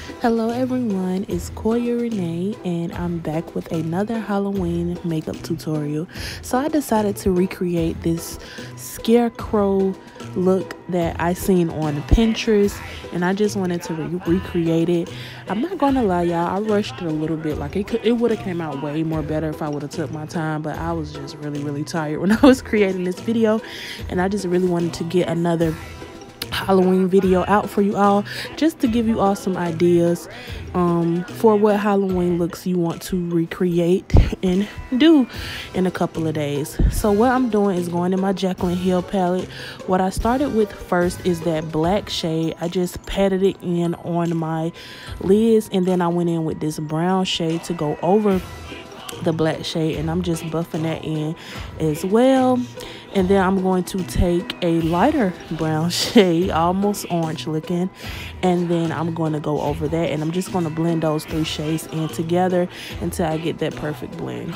Hello everyone, it's Quoia Renae and I'm back with another Halloween makeup tutorial. So I decided to recreate this Scarecrow look that I seen on Pinterest and I just wanted to recreate it. I'm not gonna lie y'all, I rushed it a little bit. Like it would have came out way more better if I would have took my time, but I was just really tired when I was creating this video and I just really wanted to get another Halloween video out for you all, just to give you all some ideas for what Halloween looks you want to recreate and do in a couple of days. So what I'm doing is going in my Jaclyn Hill palette. What I started with first is that black shade. I just patted it in on my lids and then I went in with this brown shade to go over the black shade, and I'm just buffing that in as well. And then I'm going to take a lighter brown shade, almost orange looking, and then I'm going to go over that, and I'm just going to blend those three shades in together until I get that perfect blend.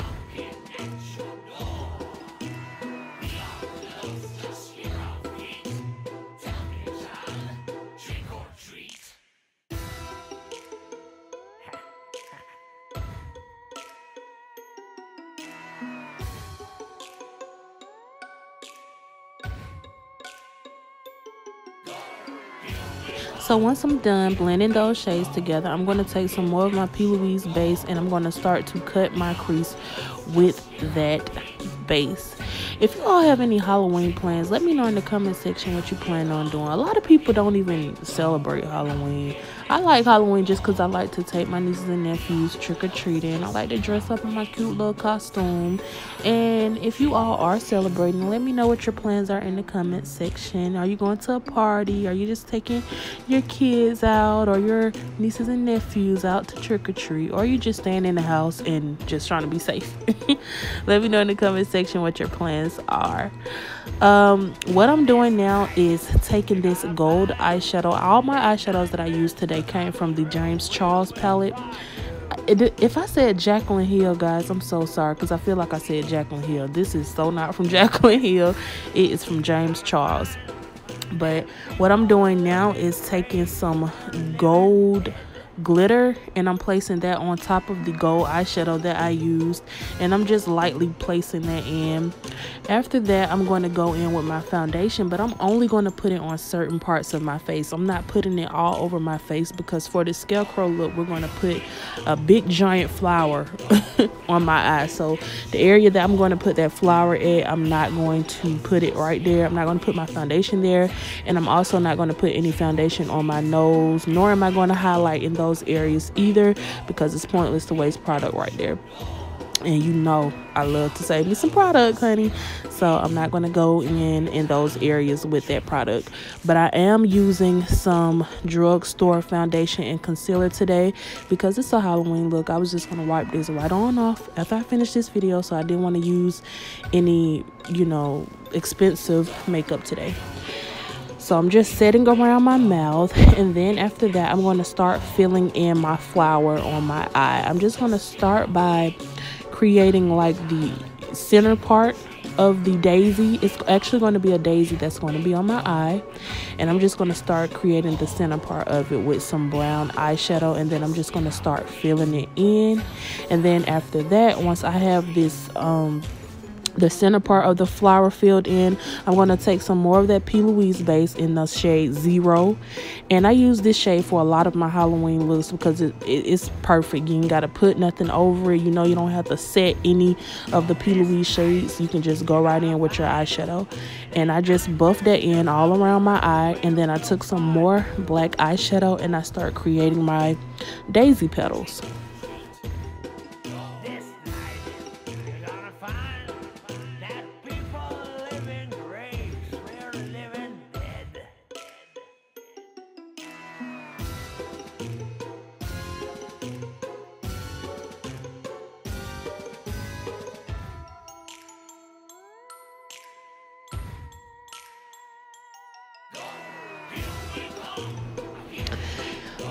So once I'm done blending those shades together, I'm going to take some more of my P. Louise base and I'm going to start to cut my crease with that base. If you all have any Halloween plans, let me know in the comment section what you plan on doing. A lot of people don't even celebrate Halloween. I like Halloween just because I like to take my nieces and nephews trick-or-treating. I like to dress up in my cute little costume. And if you all are celebrating, let me know what your plans are in the comment section. Are you going to a party? Are you just taking your kids out or your nieces and nephews out to trick-or-treat? Or are you just staying in the house and just trying to be safe? Let me know in the comment section what your plans are. What I'm doing now is taking this gold eyeshadow. All my eyeshadows that I used today came from the James Charles palette. If I said Jaclyn Hill, guys, I'm so sorry because I feel like I said Jaclyn Hill. This is so not from Jaclyn Hill. It is from James Charles. But what I'm doing now is taking some gold glitter and I'm placing that on top of the gold eyeshadow that I used, and I'm just lightly placing that in. After that, I'm going to go in with my foundation, but I'm only going to put it on certain parts of my face. I'm not putting it all over my face because for the Scarecrow look, we're going to put a big giant flower on my eye. So the area that I'm going to put that flower at, I'm not going to put it right there. I'm not going to put my foundation there, and I'm also not going to put any foundation on my nose, nor am I going to highlight in those areas either because it's pointless to waste product right there. And you know I love to save me some product, honey, so I'm not going to go in those areas with that product. But I am using some drugstore foundation and concealer today because it's a Halloween look. I was just going to wipe this right on off after I finish this video, so I didn't want to use any, expensive makeup today. So I'm just setting around my mouth, and then after that I'm going to start filling in my flower on my eye. I'm just going to start by creating like the center part of the daisy. It's actually going to be a daisy that's going to be on my eye, and I'm just going to start creating the center part of it with some brown eyeshadow, and then I'm just going to start filling it in. And then after that, once I have this the center part of the flower filled in, I'm going to take some more of that P. Louise base in the shade 0, and I use this shade for a lot of my Halloween looks because it's perfect. You ain't got to put nothing over it. You don't have to set any of the P. Louise shades. You can just go right in with your eyeshadow, and I just buffed that in all around my eye. And then I took some more black eyeshadow and I start creating my daisy petals.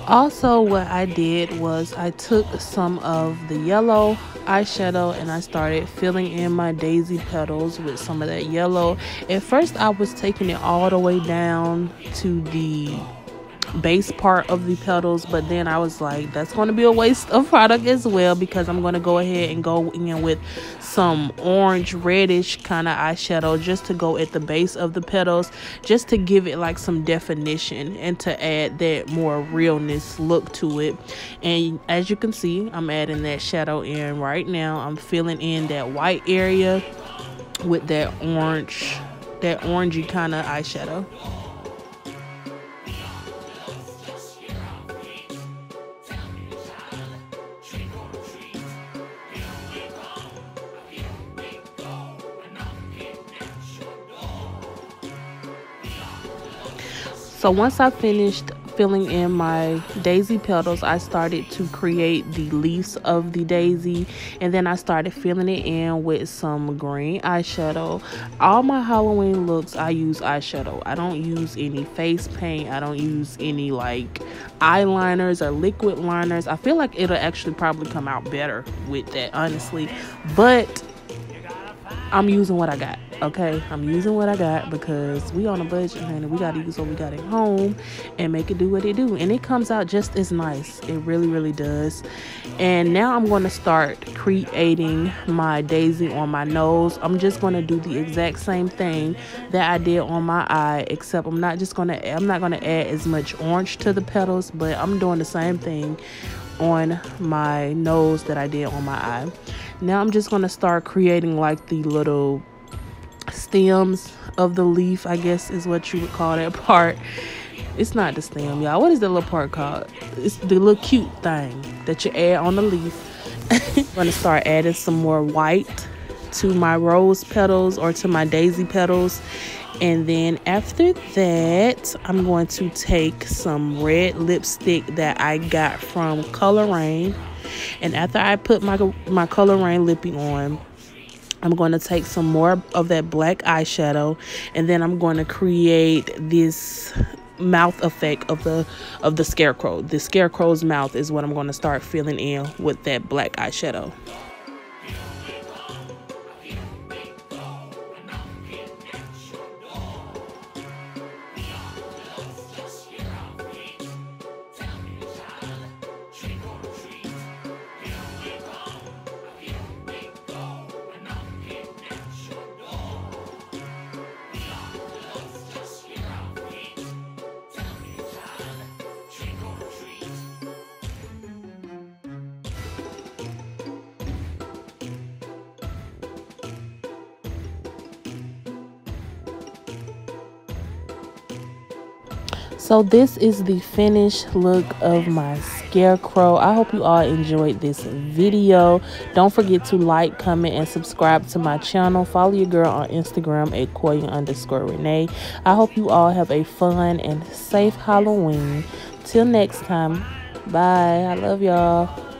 Also, what I did was I took some of the yellow eyeshadow and I started filling in my daisy petals with some of that yellow. At first I was taking it all the way down to the base part of the petals, but then I was like, that's going to be a waste of product as well, because I'm going to go ahead and go in with some orange reddish kind of eyeshadow just to go at the base of the petals, just to give it like some definition and to add that more realness look to it. And as you can see, I'm adding that shadow in right now. I'm filling in that white area with that orangey kind of eyeshadow. So once I finished filling in my daisy petals, I started to create the leaves of the daisy, and then I started filling it in with some green eyeshadow. All my Halloween looks, I use eyeshadow. I don't use any face paint. I don't use any like eyeliners or liquid liners. I feel like it'll actually probably come out better with that, honestly, but I'm using what I got. Okay, I'm using what I got because we on a budget, honey. We got to use what we got at home and make it do what it do. And it comes out just as nice. It really, really does. And now I'm going to start creating my daisy on my nose. I'm just going to do the exact same thing that I did on my eye, except I'm not going to add as much orange to the petals, but I'm doing the same thing on my nose that I did on my eye. Now I'm just going to start creating like the little stems of the leaf, I guess is what you would call that part. It's not the stem, y'all. What is that little part called? It's the little cute thing that you add on the leaf. I'm going to start adding some more white to my rose petals or to my daisy petals. And then after that, I'm going to take some red lipstick that I got from Color Rain. And after I put my Color Rain lippy on, I'm going to take some more of that black eyeshadow, and then I'm going to create this mouth effect of the Scarecrow. The Scarecrow's mouth is what I'm going to start filling in with that black eyeshadow. So this is the finished look of my Scarecrow. I hope you all enjoyed this video. Don't forget to like, comment, and subscribe to my channel. Follow your girl on Instagram at Quoia_Renae. I hope you all have a fun and safe Halloween. Till next time, bye. I love y'all.